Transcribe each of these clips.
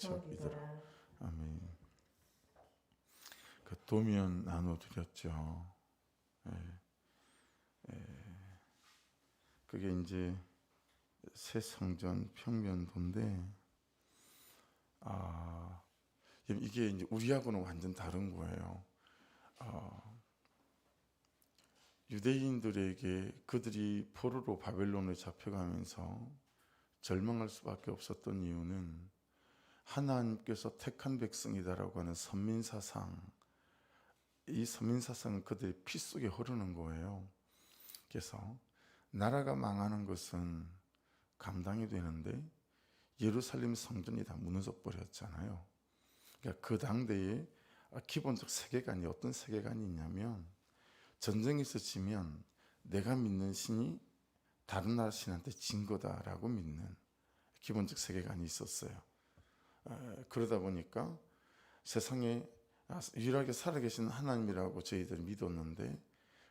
척이더라. 아멘. 그 도면 나눠드렸죠. 그게 이제 새 성전 평면도인데, 이게 이제 우리하고는 완전 다른 거예요. 유대인들에게 그들이 포로로 바벨론에 잡혀가면서 절망할 수밖에 없었던 이유는 하나님께서 택한 백성이다라고 하는 선민사상, 이 선민사상은 그들의 피 속에 흐르는 거예요. 그래서 나라가 망하는 것은 감당이 되는데 예루살렘 성전이 다 무너져 버렸잖아요. 그러니까 그 당대에 기본적 세계관이 어떤 세계관이 있냐면, 전쟁에서 지면 내가 믿는 신이 다른 나라 신한테 진 거다라고 믿는 기본적 세계관이 있었어요. 그러다 보니까 세상에 유일하게 살아계신 하나님이라고 저희들이 믿었는데,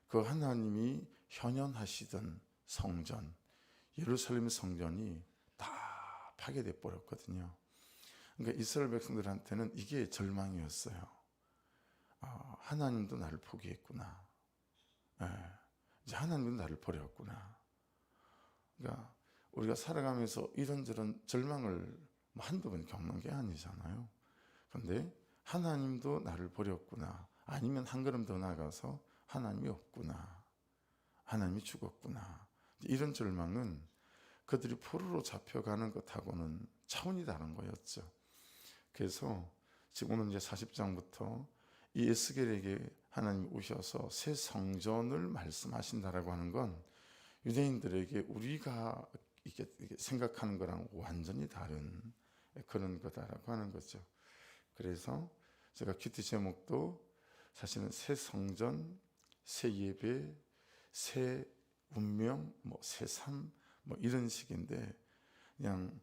그 하나님이 현현하시던 성전, 예루살렘 성전이 다 파괴돼 버렸거든요. 그러니까 이스라엘 백성들한테는 이게 절망이었어요. 하나님도 나를 포기했구나. 이제 하나님도 나를 버렸구나. 그러니까 우리가 살아가면서 이런저런 절망을 한두 번 겪는 게 아니잖아요. 그런데 하나님도 나를 버렸구나. 아니면 한 걸음 더 나가서 하나님이 없구나. 하나님이 죽었구나. 이런 절망은 그들이 포로로 잡혀가는 것하고는 차원이 다른 거였죠. 그래서 지금 오늘 이제 40장부터 이 에스겔에게 하나님이 오셔서 새 성전을 말씀하신다라고 하는 건 유대인들에게 우리가 이렇게 생각하는 거랑 완전히 다른 그런 거다라고 하는 거죠. 그래서 제가 큐티 제목도 사실은 새 성전, 새 예배, 새 운명, 새 삶, 이런 식인데, 그냥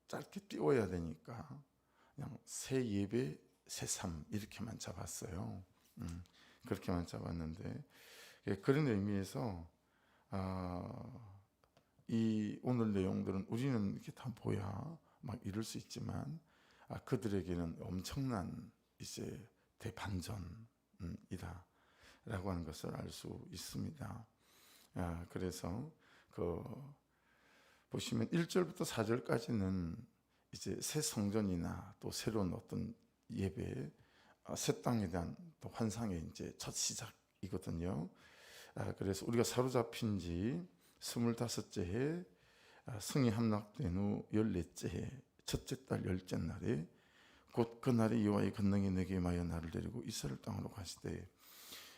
짧게 띄워야 되니까 그냥 새 예배, 새 삶 이렇게만 잡았어요. 그렇게만 잡았는데, 그런 의미에서 이 오늘 내용들은 우리는 이렇게 다 뭐야 막 이럴 수 있지만, 그들에게는 엄청난 이제 대반전이다 라고 하는 것을 알 수 있습니다. 그래서 보시면 1절부터 4절까지는 이제 새 성전이나 또 새로운 어떤 예배, 새 땅에 대한 또 환상의 이제 첫 시작이거든요. 그래서 우리가 사로잡힌 지 25째 해, 성이 함락된 후 14째 해, 첫째 달 10째 날에 곧 그날에 여호와의 권능이 내게 임하여 나를 데리고 이스라엘 땅으로 가시되,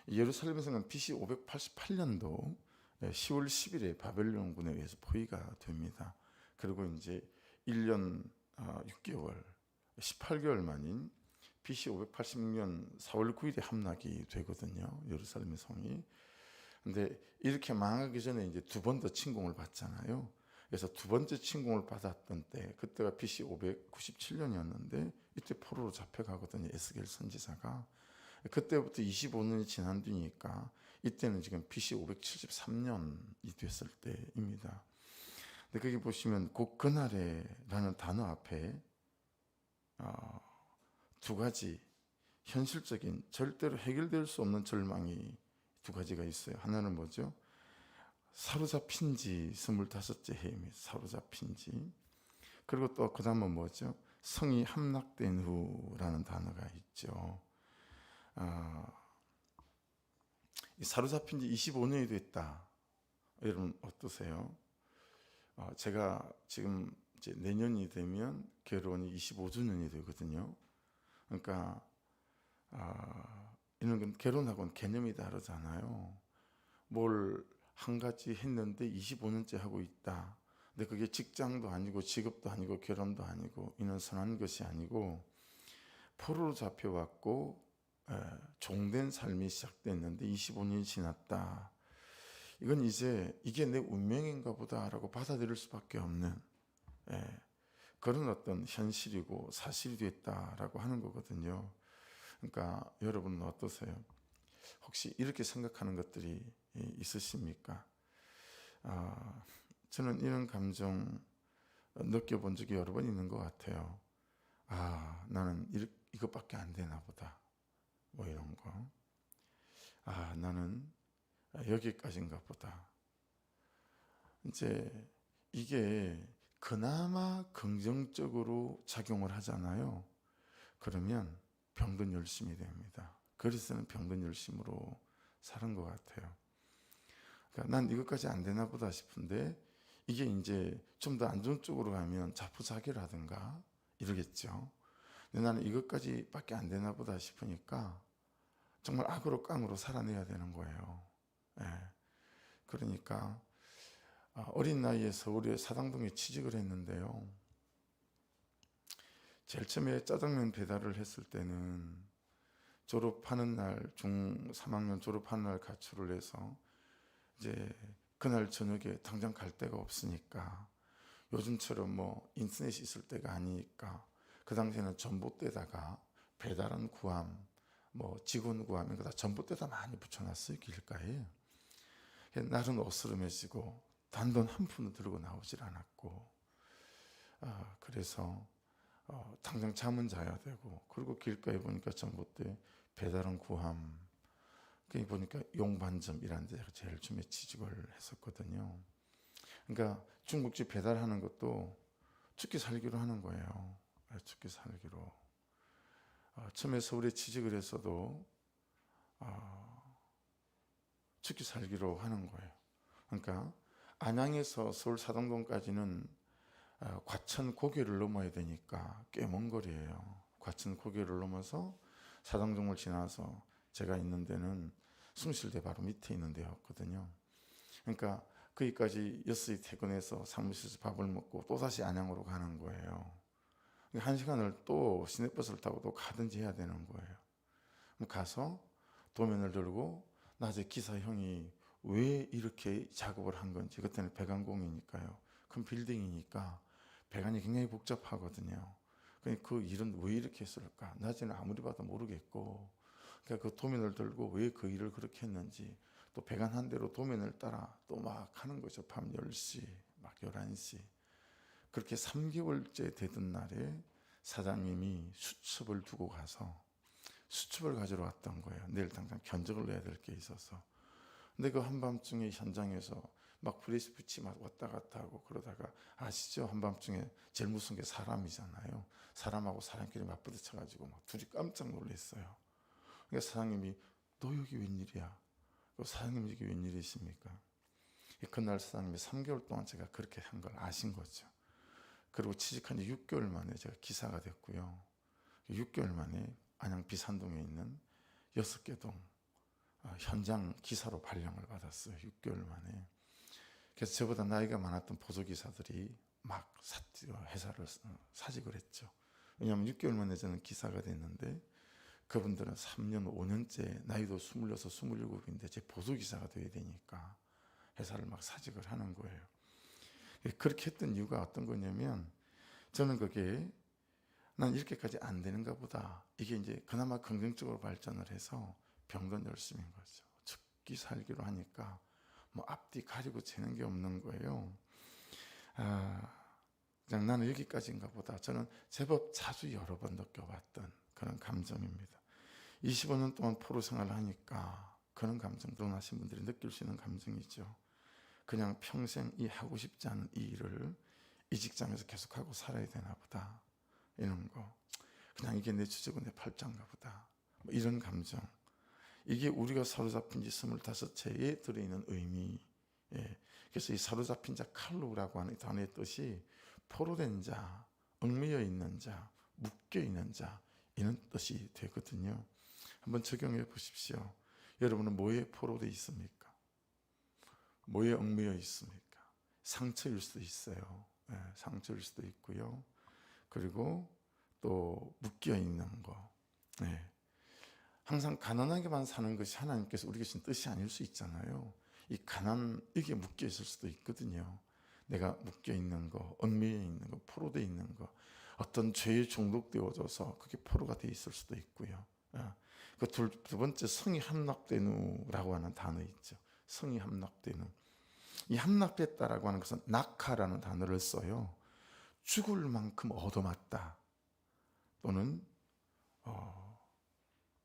예루살렘에서는 BC 588년도 10월 10일에 바벨론군에 의해서 포위가 됩니다. 그리고 이제 1년 6개월, 18개월 만인 BC 586년 4월 9일에 함락이 되거든요. 예루살렘의 성이. 근데 이렇게 망하기 전에 이제 두 번 더 침공을 받잖아요. 그래서 두 번째 침공을 받았던 때, 그때가 BC 597년이었는데 이때 포로로 잡혀가거든요. 에스겔 선지자가. 그때부터 25년이 지난 뒤니까 이때는 지금 BC 573년이 됐을 때입니다. 근데 거기 보시면 곧 그날에라는 단어 앞에 두 가지 현실적인 절대로 해결될 수 없는 절망이 두 가지가 있어요. 하나는 뭐죠? 사로잡힌 지 25째 해입니다. 사로잡힌 지. 그리고 또 그 다음은 뭐죠? 성이 함락된 후라는 단어가 있죠. 사로잡힌 지 25년이 됐다. 여러분 어떠세요? 제가 지금 이제 내년이 되면 결혼이 25주년이 되거든요. 그러니까 이런 건 결혼하고는 개념이 다르잖아요. 뭘 한 가지 했는데 25년째 하고 있다. 근데 그게 직장도 아니고 직업도 아니고 결혼도 아니고 이는 선한 것이 아니고, 포로로 잡혀왔고 종된 삶이 시작됐는데 25년이 지났다. 이건 이제 이게 내 운명인가 보다라고 받아들일 수밖에 없는 그런 어떤 현실이고 사실이 됐다라고 하는 거거든요. 그러니까 여러분은 어떠세요? 혹시 이렇게 생각하는 것들이 있으십니까? 저는 이런 감정 느껴본 적이 여러 번 있는 것 같아요. 아, 나는 이것밖에 안 되나 보다. 뭐 이런 거. 아, 나는 여기까지인가 보다. 이제 이게 그나마 긍정적으로 작용을 하잖아요. 그러면 병든 열심이 됩니다. 그리스도는 병든 열심으로 사는 것 같아요. 그러니까 난 이것까지 안 되나 보다 싶은데 이게 이제 좀 더 안 좋은 쪽으로 가면 자포자기라든가 이러겠죠. 근데 나는 이것까지밖에 안 되나 보다 싶으니까 정말 악으로 깡으로 살아내야 되는 거예요. 예. 그러니까 어린 나이에 서울의 사당동에 취직을 했는데요. 제일 처음에 짜장면 배달을 했을 때는 졸업하는 날, 중 3학년 졸업하는 날 가출을 해서 이제 그날 저녁에 당장 갈 데가 없으니까 요즘처럼 뭐 인터넷이 있을 때가 아니니까 그 당시에는 전봇대다가 배달은 구함, 뭐 직원 구함 이거 다 전봇대다 많이 붙여놨어요 길가에. 날은 어스름해지고 단돈 한 푼도 들고 나오질 않았고 그래서 당장 잠은 자야 되고 그리고 길가에 보니까 전봇대 배달은 구함 거기 보니까 용반점이라는 데가 제일 처음에 취직을 했었거든요. 그러니까 중국집 배달하는 것도 죽기 살기로 하는 거예요. 죽기 살기로. 처음에 서울에 취직을 했어도 죽기 살기로 하는 거예요. 그러니까 안양에서 서울 사당동까지는 과천 고개를 넘어야 되니까 꽤 먼 거리예요. 과천 고개를 넘어서 사당동을 지나서 제가 있는 데는 숭실대 바로 밑에 있는 데였거든요. 그러니까 거기까지 6시에 퇴근해서 사무실에서 밥을 먹고 또다시 안양으로 가는 거예요. 1시간을 또 시내버스를 타고 또 가든지 해야 되는 거예요. 가서 도면을 들고 낮에 기사 형이 왜 이렇게 작업을 한 건지, 그때는 배관공이니까요. 큰 빌딩이니까 배관이 굉장히 복잡하거든요. 그 일은 왜 이렇게 했을까? 낮에는 아무리 봐도 모르겠고, 그러니까 그 도면을 들고 왜 그 일을 그렇게 했는지, 또 배관 한 대로 도면을 따라 또 막 하는 거죠. 밤 10시, 막 11시. 그렇게 3개월째 되던 날에 사장님이 수첩을 두고 가서 수첩을 가지러 왔던 거예요. 내일 당장 견적을 내야 될 게 있어서. 근데 그 한밤중에 현장에서 막 프레스피치 막 왔다 갔다 하고 그러다가 아시죠? 한밤중에 제일 무서운 게 사람이잖아요. 사람하고 사람끼리 맞부딪혀가지고 막 둘이 깜짝 놀랐어요. 그러니까 사장님이 너 여기 웬일이야? 사장님 여기 웬일이십니까? 그날 사장님이 3개월 동안 제가 그렇게 한 걸 아신 거죠. 그리고 취직한 지 6개월 만에 제가 기사가 됐고요. 6개월 만에 안양 비산동에 있는 6개 동 현장 기사로 발령을 받았어요. 6개월 만에. 그래서 저보다 나이가 많았던 보조기사들이 막 회사를 사직을 했죠. 왜냐하면 6개월 만에 저는 기사가 됐는데 그분들은 3년, 5년째 나이도 26, 27인데 제 보조기사가 돼야 되니까 회사를 막 사직을 하는 거예요. 그렇게 했던 이유가 어떤 거냐면 저는 그게 난 이렇게까지 안 되는가 보다. 이게 이제 그나마 긍정적으로 발전을 해서 병든 열심인 거죠. 죽기 살기로 하니까 뭐 앞뒤 가리고 재는 게 없는 거예요. 그냥 나는 여기까지인가 보다. 저는 제법 자주 여러 번 느껴봤던 그런 감정입니다. 25년 동안 포로 생활을 하니까 그런 감정, 결혼하신 분들이 느낄 수 있는 감정이죠. 그냥 평생 이 하고 싶지 않은 이 일을 이 직장에서 계속하고 살아야 되나 보다. 이런 거. 그냥 이게 내 주제고 내 팔자인가 보다. 뭐 이런 감정. 이게 우리가 사로잡힌 지 25채에 들어있는 의미. 그래서 이 사로잡힌 자 칼루라고 하는 단어의 뜻이 포로된 자, 얽매여 있는 자, 묶여 있는 자 이런 뜻이 되거든요. 한번 적용해 보십시오. 여러분은 뭐에 포로되어 있습니까? 뭐에 얽매여 있습니까? 상처일 수도 있어요. 상처일 수도 있고요. 그리고 또 묶여 있는 거. 항상 가난하게만 사는 것이 하나님께서 우리에게 주신 뜻이 아닐 수 있잖아요. 이 가난, 이게 묶여 있을 수도 있거든요. 내가 묶여 있는 거, 얽매여 있는 거, 포로되어 있는 거, 어떤 죄에 중독되어져서 그게 포로가 되어 있을 수도 있고요. 그 두 번째 성이 함락되누라고 하는 단어 있죠. 성이 함락되누. 이 함락됐다라고 하는 것은 낙하라는 단어를 써요. 죽을 만큼 얻어맞다 또는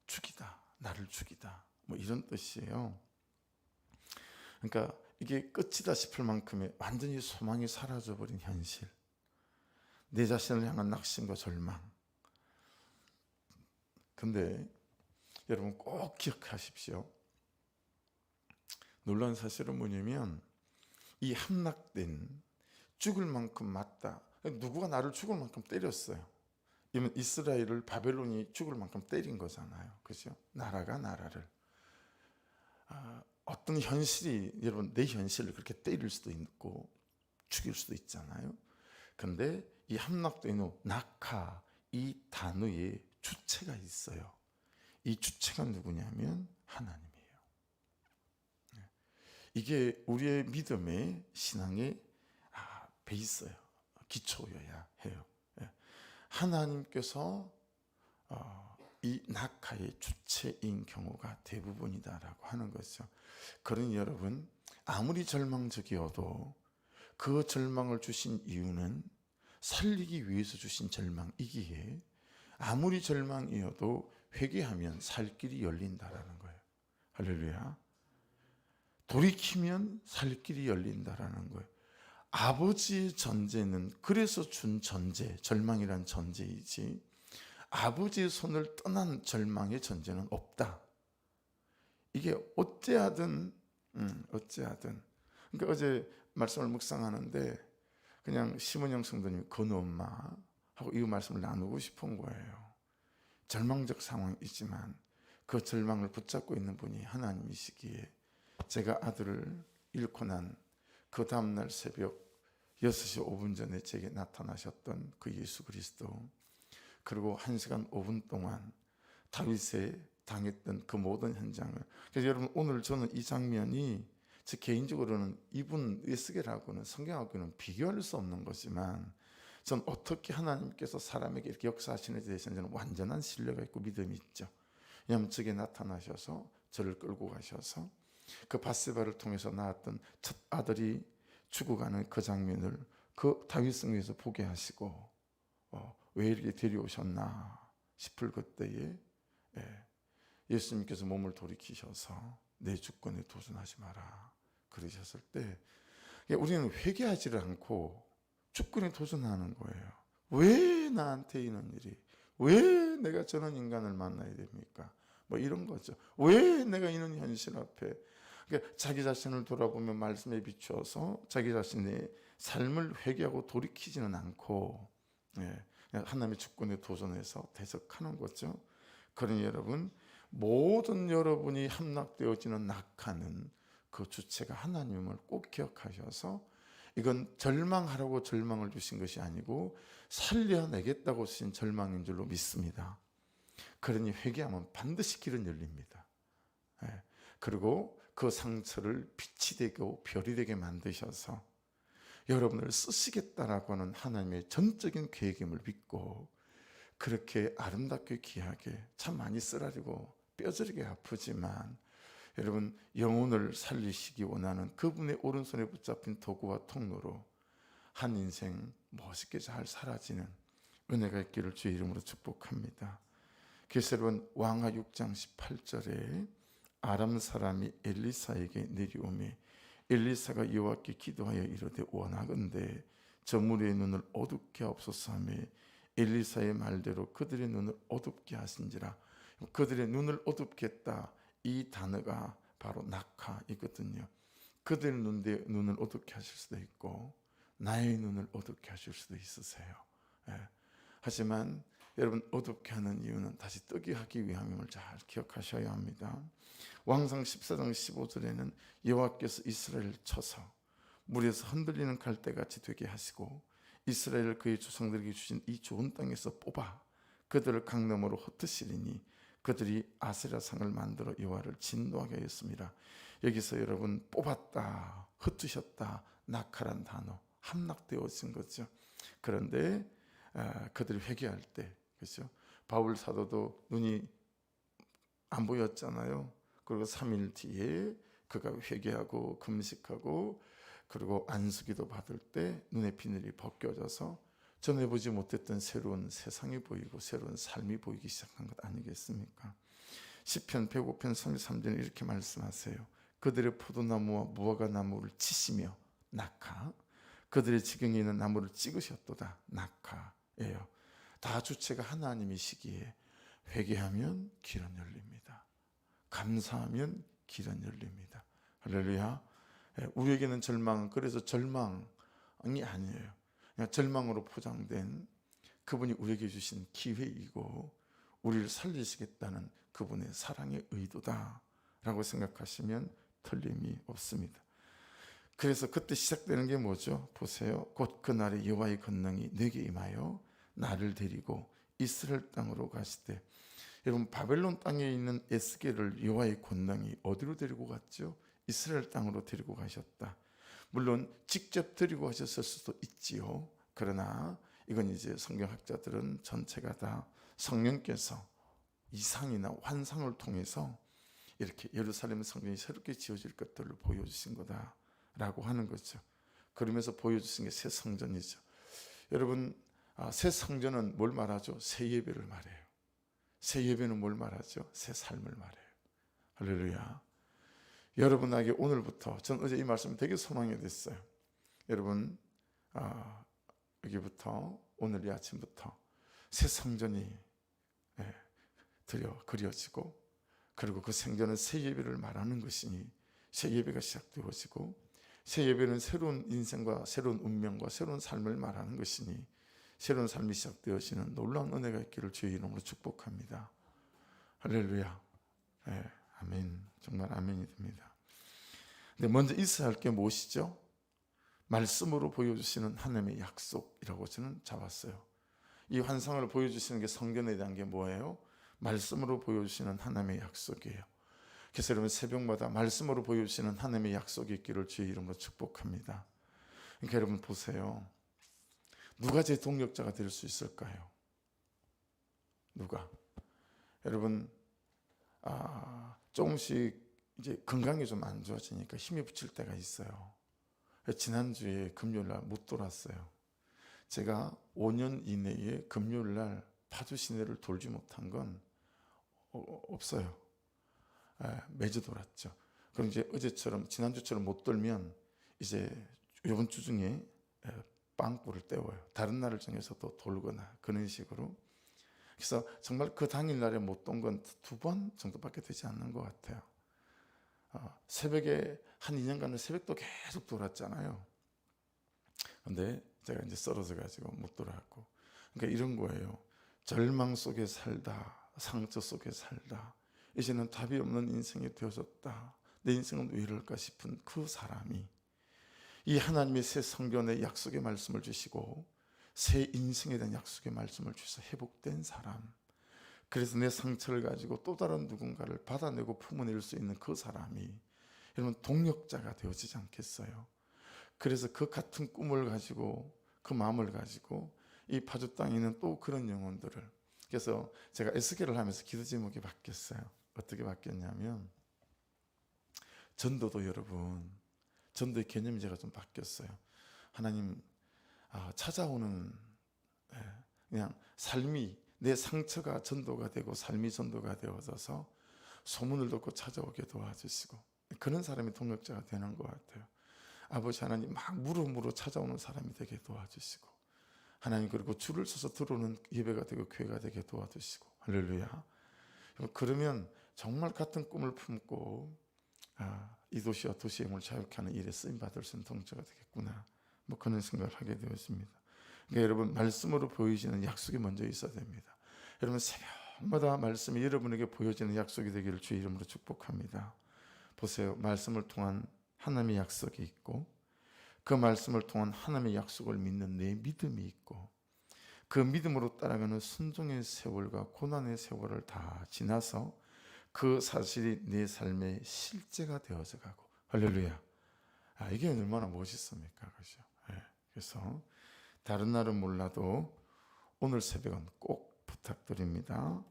죽이다, 나를 죽이다, 뭐 이런 뜻이에요. 그러니까 이게 끝이다 싶을 만큼의 완전히 소망이 사라져버린 현실, 내 자신을 향한 낙심과 절망. 근데 여러분 꼭 기억하십시오. 놀라운 사실은 뭐냐면 이 함락된 죽을 만큼 맞다. 누구가 나를 죽을 만큼 때렸어요. 이스라엘을 바벨론이 죽을 만큼 때린 거잖아요. 그죠? 나라가 나라를. 어떤 현실이 여러분 내 현실을 그렇게 때릴 수도 있고 죽일 수도 있잖아요. 근데 이 함락된 낙하 이 단어에 주체가 있어요. 이 주체가 누구냐면 하나님이에요. 이게 우리의 믿음의 신앙의 베이스예요. 기초여야 해요. 하나님께서 이 낙하의 주체인 경우가 대부분이다라고 하는 거죠. 그러니 여러분 아무리 절망적이어도 그 절망을 주신 이유는 살리기 위해서 주신 절망이기에 아무리 절망이어도 회개하면 살 길이 열린다라는 거예요. 할렐루야. 돌이키면 살 길이 열린다라는 거예요. 아버지의 전제는 그래서 준 전제, 절망이란 전제이지 아버지의 손을 떠난 절망의 전제는 없다. 이게 어찌하든 그러니까 어제 말씀을 묵상하는데 그냥 심은영 성도님이 건우 엄마 하고 이 말씀을 나누고 싶은 거예요. 절망적 상황이지만 그 절망을 붙잡고 있는 분이 하나님이시기에 제가 아들을 잃고 난 그 다음날 새벽 6시 5분 전에 제게 나타나셨던 그 예수 그리스도, 그리고 1시간 5분 동안 다윗에 당했던 그 모든 현장을. 그래서 여러분 오늘 저는 이 장면이 제 개인적으로는 이분 에스겔하고는 성경하고는 비교할 수 없는 거지만 전 어떻게 하나님께서 사람에게 이렇게 역사하시는지에 대해서는 저는 완전한 신뢰가 있고 믿음이 있죠. 왜냐하면 제게 나타나셔서 저를 끌고 가셔서 그 밧세바를 통해서 낳았던 첫 아들이 죽어가는 그 장면을 그 다윗성에서 보게 하시고 왜 이렇게 데려오셨나 싶을 그때에 예수님께서 몸을 돌이키셔서 내 주권에 도전하지 마라 그러셨을 때 우리는 회개하지를 않고 주권에 도전하는 거예요. 왜 나한테 이런 일이, 왜 내가 저런 인간을 만나야 됩니까? 뭐 이런 거죠. 왜 내가 이런 현실 앞에. 그러니까 자기 자신을 돌아보며 말씀에 비추어서 자기 자신의 삶을 회개하고 돌이키지는 않고 하나님의 주권에 도전해서 대적하는 거죠. 그러니 여러분 모든 여러분이 함락되어지는 낙하는 그 주체가 하나님을 꼭 기억하셔서 이건 절망하라고 절망을 주신 것이 아니고 살려내겠다고 주신 절망인 줄로 믿습니다. 그러니 회개하면 반드시 길은 열립니다. 그리고 그 상처를 빛이 되고 별이 되게 만드셔서 여러분을 쓰시겠다라고 하는 하나님의 전적인 계획임을 믿고 그렇게 아름답게 귀하게 참 많이 쓰라리고 뼈저리게 아프지만 여러분 영혼을 살리시기 원하는 그분의 오른손에 붙잡힌 도구와 통로로 한 인생 멋있게 잘 사라지는 은혜가 있기를 주의 이름으로 축복합니다. 그래서 여러분 왕하 6장 18절에 아람 사람이 엘리사에게 내려오매 엘리사가 여호와께 기도하여 이르되 원하건대 저 무리의 눈을 어둡게 하옵소서 하며 엘리사의 말대로 그들의 눈을 어둡게 하신지라. 그들의 눈을 어둡게 했다, 이 단어가 바로 낙하이거든요. 그들의 눈을 어둡게 하실 수도 있고 나의 눈을 어둡게 하실 수도 있으세요. 하지만 여러분 어둡게 하는 이유는 다시 뜨게 하기 위함임을 잘 기억하셔야 합니다. 왕상 14장 15절에는 여호와께서 이스라엘을 쳐서 물에서 흔들리는 갈대같이 되게 하시고 이스라엘을 그의 조상들에게 주신 이 좋은 땅에서 뽑아 그들을 강너머로 흩으시리니 그들이 아세라상을 만들어 여호와를 진노하게 하였습니다. 여기서 여러분 뽑았다, 흩으셨다, 낙하란 단어 함락되어진 거죠. 그런데 그들이 회개할 때, 그렇죠? 바울 사도도 눈이 안 보였잖아요. 그리고 3일 뒤에 그가 회개하고 금식하고 그리고 안수기도 받을 때 눈의 비늘이 벗겨져서 전해보지 못했던 새로운 세상이 보이고 새로운 삶이 보이기 시작한 것 아니겠습니까? 시편 105편 33절에 이렇게 말씀하세요. 그들의 포도나무와 무화과나무를 치시며 낙하, 그들의 지경에 있는 나무를 찍으셨도다. 낙하예요. 다 주체가 하나님이시기에 회개하면 길은 열립니다. 감사하면 길은 열립니다. 할렐루야. 우리에게는 절망은 그래서 절망이 아니에요. 그냥 절망으로 포장된 그분이 우리에게 주신 기회이고 우리를 살리시겠다는 그분의 사랑의 의도다라고 생각하시면 틀림이 없습니다. 그래서 그때 시작되는 게 뭐죠? 보세요. 곧 그날에 여호와의 권능이 내게 임하여 나를 데리고 이스라엘 땅으로 가시되, 여러분 바벨론 땅에 있는 에스겔을 여호와의 권능이 어디로 데리고 갔죠? 이스라엘 땅으로 데리고 가셨다. 물론 직접 데리고 가셨을 수도 있지요. 그러나 이건 이제 성경학자들은 전체가 다 성령께서 이상이나 환상을 통해서 이렇게 예루살렘 성전이 새롭게 지어질 것들을 보여주신 거다라고 하는 거죠. 그러면서 보여주신 게 새 성전이죠. 여러분, 새 성전은 뭘 말하죠? 새 예배를 말해요. 새 예배는 뭘 말하죠? 새 삶을 말해요. 할렐루야. 여러분에게 오늘부터, 전 어제 이 말씀 되게 소망이 됐어요. 여러분, 여기부터 오늘 이 아침부터 새 성전이 그려지고, 그리고 그 성전은 새 예배를 말하는 것이니 새 예배가 시작되어지고, 새 예배는 새로운 인생과 새로운 운명과 새로운 삶을 말하는 것이니 새로운 삶이 시작되어지는 놀라운 은혜가 있기를 주의 이름으로 축복합니다. 할렐루야. 아멘. 정말 아멘이 됩니다. 근데 먼저 있어야 할 게 무엇이죠? 말씀으로 보여주시는 하나님의 약속이라고 저는 잡았어요. 이 환상을 보여주시는 게 성전에 대한 게 뭐예요? 말씀으로 보여주시는 하나님의 약속이에요. 그래서 여러분 새벽마다 말씀으로 보여주시는 하나님의 약속이 있기를 주의 이름으로 축복합니다. 그러니까 여러분 보세요. 누가 제 동력자가 될 수 있을까요? 누가? 여러분 조금씩 이제 건강이 좀 안 좋아지니까 힘이 붙일 때가 있어요. 지난주에 금요일날 못 돌았어요. 제가 5년 이내에 금요일날 파주 시내를 돌지 못한 건 없어요. 매주 돌았죠. 그럼 이제 어제처럼 지난주처럼 못 돌면 이제 이번 주 중에 빵꾸를 때워요. 다른 날을 정해서 또 돌거나 그런 식으로. 그래서 정말 그 당일날에 못 돈 건 2번 정도밖에 되지 않는 것 같아요. 새벽에 한 2년간은 새벽도 계속 돌았잖아요. 근데 제가 이제 쓰러져 가지고 못 돌아갔고. 그러니까 이런 거예요. 절망 속에 살다, 상처 속에 살다, 이제는 답이 없는 인생이 되어졌다, 내 인생은 왜 이럴까 싶은 그 사람이 이 하나님의 새 성전의 약속의 말씀을 주시고 새 인생에 대한 약속의 말씀을 주셔서 회복된 사람, 그래서 내 상처를 가지고 또 다른 누군가를 받아내고 품어낼 수 있는 그 사람이 여러분 동력자가 되어지지 않겠어요? 그래서 그 같은 꿈을 가지고 그 마음을 가지고 이 파주 땅에 있는 또 그런 영혼들을, 그래서 제가 에스겔을 하면서 기도 제목이 바뀌었어요. 어떻게 바뀌었냐면 전도도 여러분, 전도의 개념이 제가 좀 바뀌었어요. 하나님 찾아오는 그냥 삶이, 내 상처가 전도가 되고 삶이 전도가 되어져서 소문을 듣고 찾아오게 도와주시고 그런 사람이 동력자가 되는 것 같아요. 아버지 하나님 막 물음으로 찾아오는 사람이 되게 도와주시고, 하나님 그리고 줄을 서서 들어오는 예배가 되고 교회가 되게 도와주시고, 할렐루야. 그러면 정말 같은 꿈을 품고 이 도시와 도시의 힘을 자유케 하는 일에 쓰임받을 수 있는 동력자가 되겠구나, 뭐 그런 생각을 하게 되었습니다. 그러니까 여러분 말씀으로 보여지는 약속이 먼저 있어야 됩니다. 여러분 새벽마다 말씀이 여러분에게 보여지는 약속이 되기를 주의 이름으로 축복합니다. 보세요. 말씀을 통한 하나님의 약속이 있고, 그 말씀을 통한 하나님의 약속을 믿는 내 믿음이 있고, 그 믿음으로 따라가는 순종의 세월과 고난의 세월을 다 지나서 그 사실이 내 삶의 실제가 되어져 가고, 할렐루야. 이게 얼마나 멋있습니까? 그렇죠? 그래서 다른 날은 몰라도 오늘 새벽은 꼭 부탁드립니다.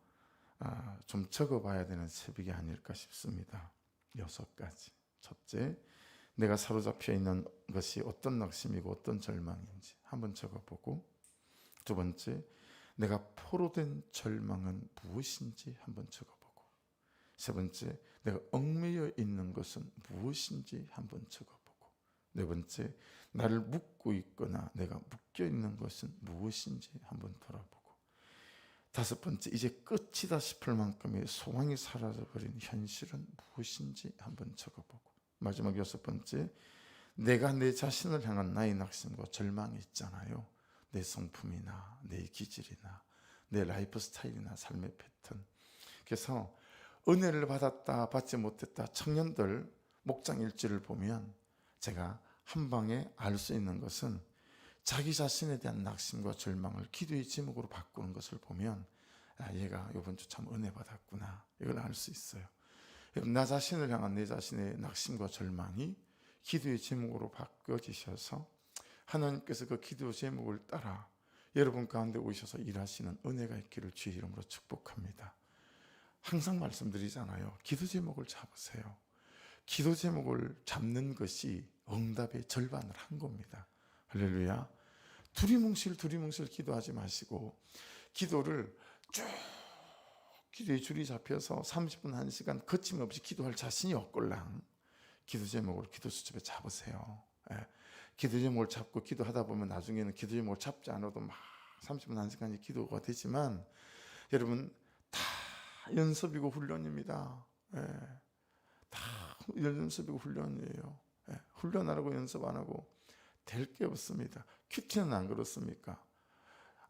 좀 적어봐야 되는 새벽이 아닐까 싶습니다. 6가지. 첫째, 내가 사로잡혀 있는 것이 어떤 낙심이고 어떤 절망인지 한번 적어보고, 두 번째, 내가 포로된 절망은 무엇인지 한번 적어보고, 세 번째, 내가 얽매여 있는 것은 무엇인지 한번 적어보고, 네 번째, 나를 묶고 있거나 내가 묶여 있는 것은 무엇인지 한번 돌아보고, 다섯 번째, 이제 끝이다 싶을 만큼의 소망이 사라져버린 현실은 무엇인지 한번 적어보고, 마지막 여섯 번째, 내가 내 자신을 향한 나의 낙심과 절망이 있잖아요. 내 성품이나 내 기질이나 내 라이프 스타일이나 삶의 패턴. 그래서 은혜를 받았다 받지 못했다 청년들 목장 일지를 보면 제가 한 방에 알 수 있는 것은 자기 자신에 대한 낙심과 절망을 기도의 제목으로 바꾸는 것을 보면 얘가 이번 주 참 은혜 받았구나, 이걸 알 수 있어요. 나 자신을 향한 내 자신의 낙심과 절망이 기도의 제목으로 바꿔지셔서 하나님께서 그 기도 제목을 따라 여러분 가운데 오셔서 일하시는 은혜가 있기를 주의 이름으로 축복합니다. 항상 말씀드리잖아요. 기도 제목을 잡으세요. 기도 제목을 잡는 것이 응답의 절반을 한 겁니다. 할렐루야. 두리뭉실 기도하지 마시고 기도를 쭉 기도의 줄이 잡혀서 30분 1시간 거침없이 기도할 자신이 없걸랑 기도 제목을 기도 수첩에 잡으세요. 기도 제목을 잡고 기도하다 보면 나중에는 기도 제목을 잡지 않아도 막 30분 1시간이 기도가 되지만 여러분 다 연습이고 훈련입니다. 다 연습이고 훈련이에요. 훈련하라고 연습 안 하고 될 게 없습니다. 큐티는 안 그렇습니까?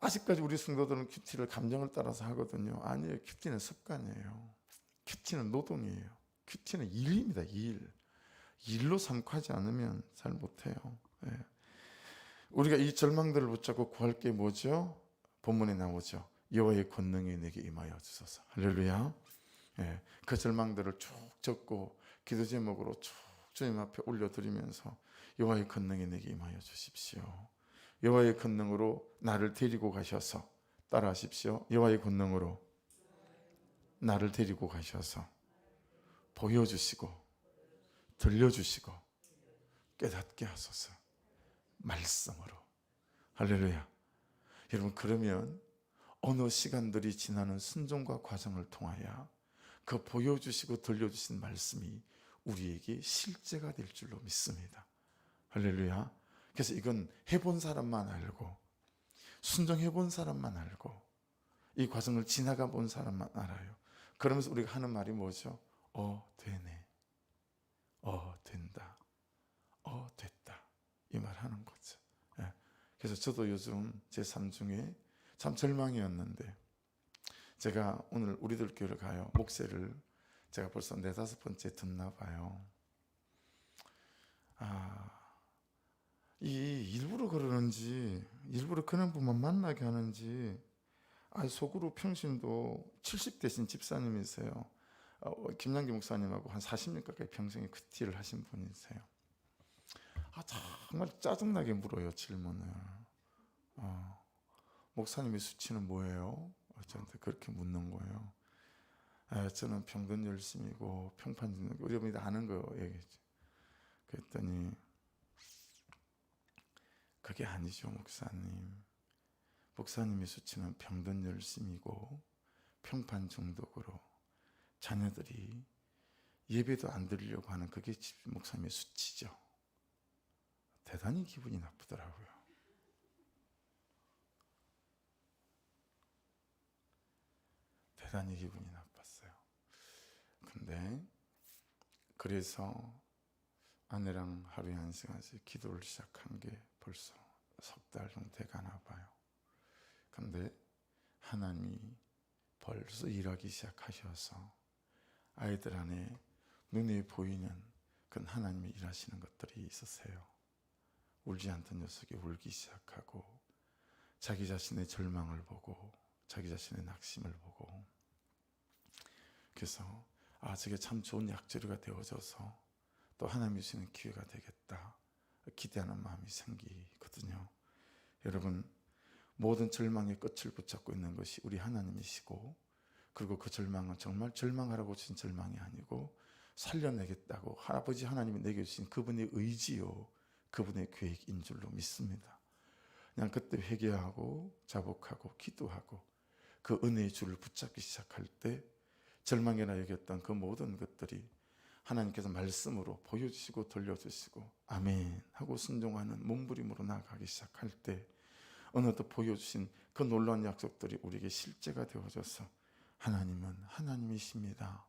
아직까지 우리 성도들은 큐티를 감정을 따라서 하거든요. 아니에요. 큐티는 습관이에요. 큐티는 노동이에요. 큐티는 일입니다. 일로 삼고하지 않으면 잘 못해요. 우리가 이 절망들을 붙잡고 구할 게 뭐죠? 본문에 나오죠. 여호와의 권능이 내게 임하여 주소서. 할렐루야. 그 절망들을 쭉 적고 기도 제목으로 쭉 주님 앞에 올려드리면서 여호와의 권능이 내게 임하여 주십시오. 여호와의 권능으로 나를 데리고 가셔서, 따라하십시오. 여호와의 권능으로 나를 데리고 가셔서 보여주시고 들려주시고 깨닫게 하소서. 말씀으로. 할렐루야. 여러분, 그러면 어느 시간들이 지나는 순종과 과정을 통하여 그 보여주시고 들려주신 말씀이 우리에게 실제가 될 줄로 믿습니다. 할렐루야. 그래서 이건 해본 사람만 알고, 순종해본 사람만 알고, 이 과정을 지나가 본 사람만 알아요. 그러면서 우리가 하는 말이 뭐죠? 되네. 된다. 됐다. 이 말 하는 거죠. 그래서 저도 요즘 제 삶 중에 참 절망이었는데, 제가 오늘 우리들 교회를 가요. 목세를 제가 벌써 4-5번째 듣나 봐요. 일부러 그러는지, 일부러 그런 분만 만나게 하는지, 속으로 평신도 70대신 집사님이세요. 김양기 목사님하고 한 40년 가까이 평생에 큐티를 하신 분이세요. 정말 짜증나게 물어요, 질문을. 목사님의 수치는 뭐예요? 저한테 그렇게 묻는 거예요. 저는 평균 열심이고 평판 짓는 거, 여러분이 다 아는 거 얘기죠. 그랬더니 그게 아니죠, 목사님. 목사님의 수치는 평균 열심이고 평판 중독으로 자녀들이 예배도 안 드리려고 하는 그게 목사님의 수치죠. 대단히 기분이 나쁘더라고요. 대단히 기분이 나빴어요. 근데 그래서 아내랑 하루에 1시간씩 기도를 시작한 게 벌써 3달 정도 돼가나 봐요. 근데 하나님이 벌써 일하기 시작하셔서 아이들 안에 눈에 보이는 그 하나님이 일하시는 것들이 있으세요. 울지 않던 녀석이 울기 시작하고, 자기 자신의 절망을 보고 자기 자신의 낙심을 보고, 그래서 저게 참 좋은 약재료가 되어져서 또 하나님이 주시는 기회가 되겠다 기대하는 마음이 생기거든요. 여러분, 모든 절망의 끝을 붙잡고 있는 것이 우리 하나님이시고, 그리고 그 절망은 정말 절망하라고 주신 절망이 아니고 살려내겠다고 아버지 하나님이 내게 주신 그분의 의지요, 그분의 계획인 줄로 믿습니다. 그냥 그때 회개하고 자복하고 기도하고 그 은혜의 줄을 붙잡기 시작할 때 절망이나 여겼던 그 모든 것들이 하나님께서 말씀으로 보여주시고 돌려주시고 아멘 하고 순종하는 몸부림으로 나아가기 시작할 때 어느덧 보여주신 그 놀라운 약속들이 우리에게 실제가 되어져서 하나님은 하나님이십니다,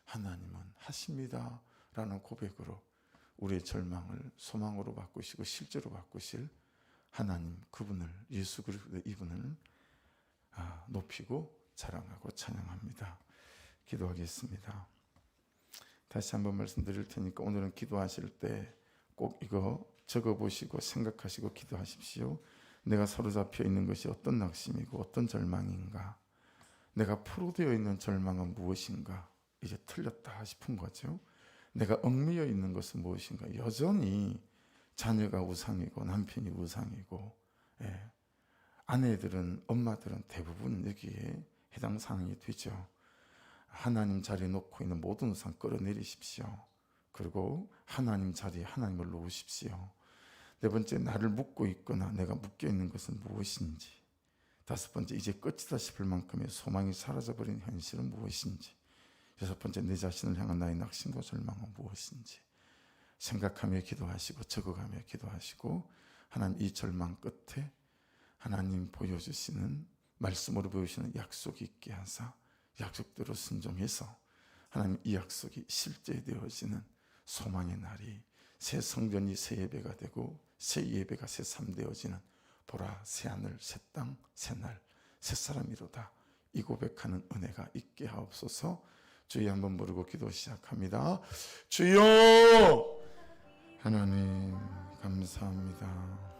하나님은 하십니다 라는 고백으로 우리의 절망을 소망으로 바꾸시고 실제로 바꾸실 하나님, 그분을, 예수 그리스도 이분을 높이고 자랑하고 찬양합니다. 기도하겠습니다. 다시 한번 말씀드릴 테니까 오늘은 기도하실 때 꼭 이거 적어보시고 생각하시고 기도하십시오. 내가 사로잡혀 있는 것이 어떤 낙심이고 어떤 절망인가, 내가 포로되어 있는 절망은 무엇인가, 이제 틀렸다 싶은 거죠. 내가 얽매여 있는 것은 무엇인가, 여전히 자녀가 우상이고 남편이 우상이고 아내들은, 엄마들은 대부분 여기에 해당 사항이 되죠. 하나님 자리에 놓고 있는 모든 우상 끌어내리십시오. 그리고 하나님 자리에 하나님을 놓으십시오. 네 번째, 나를 묶고 있거나 내가 묶여 있는 것은 무엇인지. 다섯 번째, 이제 끝이다 싶을 만큼의 소망이 사라져버린 현실은 무엇인지. 여섯 번째, 내 자신을 향한 나의 낙심과 절망은 무엇인지 생각하며 기도하시고 적어가며 기도하시고, 하나님 이 절망 끝에 하나님 보여주시는 말씀으로 보여주시는 약속이 있게 하사 약속대로 순종해서 하나님 이 약속이 실제되어지는 소망의 날이, 새 성전이 새 예배가 되고 새 예배가 새 삶 되어지는 보라 새 하늘 새 땅 새 날 새 사람이로다, 이 고백하는 은혜가 있게 하옵소서. 주여 한번 부르고 기도 시작합니다. 주여, 하나님 감사합니다.